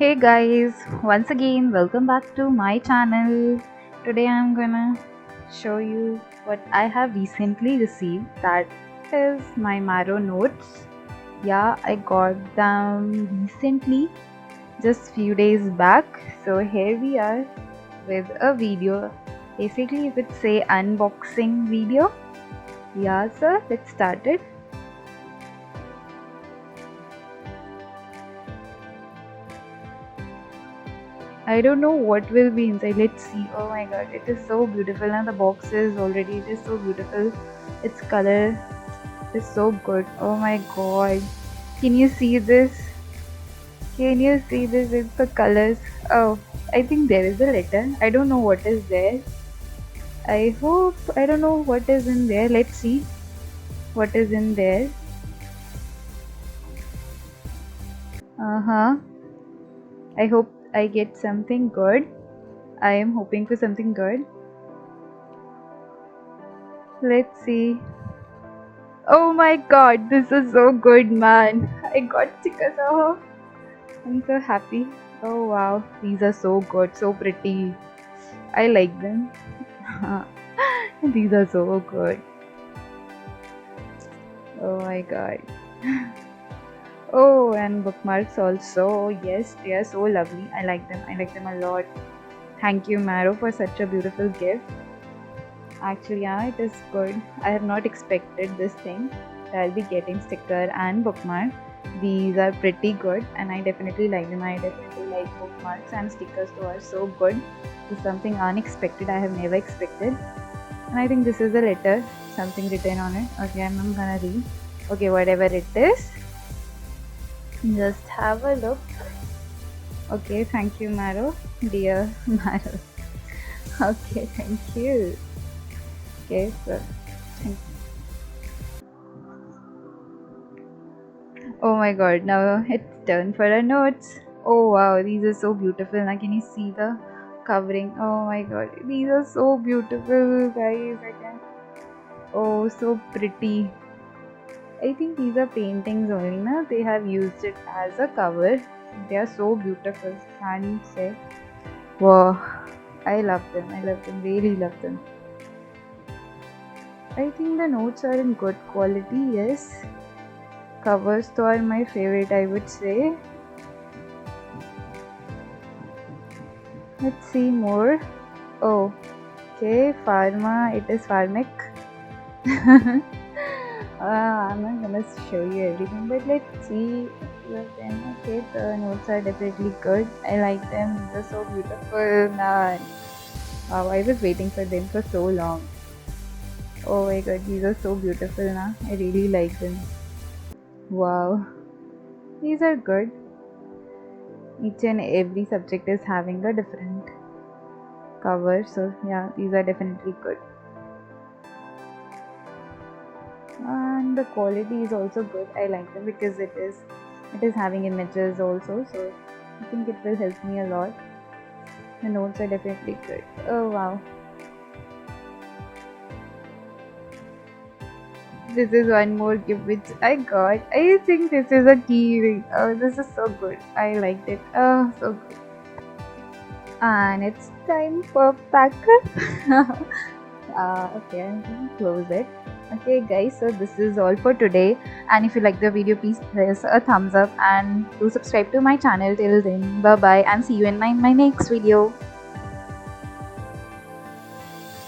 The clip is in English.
Hey guys, once again welcome back to my channel. Today I'm gonna show you what I have recently received, that is my Marrow notes. Yeah, I got them recently, just few days back. So here we are with a video. Basically you could say unboxing video. Yeah, so let's start it. I don't know what will be inside. Let's see. Oh my god, it is so beautiful, and the box is already, it is so beautiful. Its color is so good. Oh my god. Can you see this? Can you see this? It's the colors. Oh, I think there is a letter. I don't know what is there. I don't know what is in there. Let's see what is in there. Uh-huh. I hope I get something good. I am hoping for something good. Let's see. Oh my god, this is so good, man. I got stickers. Oh, I'm so happy. Oh wow, these are so good, so pretty. I like them. These are so good. Oh my god. Oh, and bookmarks also. Yes, they are so lovely. I like them. I like them a lot. Thank you, Marrow, for such a beautiful gift. Actually, yeah, it is good. I have not expected this thing. I'll be getting sticker and bookmark. These are pretty good and I definitely like them. I definitely like bookmarks, and stickers too are so good. This is something unexpected. I have never expected. And I think this is a letter, something written on it. Okay, I'm gonna read. Okay, whatever it is, just have a look. Okay, thank you, Marrow. Dear Marrow. Okay, thank you. Okay, so thank you. Oh my god, now it's turn for our notes. Oh wow, these are so beautiful. Now can you see the covering? Oh my god, these are so beautiful, guys. Oh, so pretty. I think these are paintings only, na? They have used it as a cover. They are so beautiful, can't you say? Wow, I love them. I love them. Really love them. I think the notes are in good quality, yes. Covers though are my favorite, I would say. Let's see more. Oh, okay, pharma. It is pharmac. I'm not gonna show you everything, but let's see. Okay, the notes are definitely good. I like them. They're so beautiful. Man. Wow, I was waiting for them for so long. Oh my god, these are so beautiful now. I really like them. Wow, these are good. Each and every subject is having a different cover, so yeah, these are definitely good. And the quality is also good. I like them because it is having images also, so I think it will help me a lot. The notes are definitely good. Oh wow. This is one more gift which I got. I think this is a key ring. Oh, this is so good. I liked it. Oh, so good. And it's time for pack up. Okay, I'm gonna close it. Okay guys, so this is all for today, and if you like the video, please press a thumbs up and do subscribe to my channel. Till then, bye bye and see you in my next video.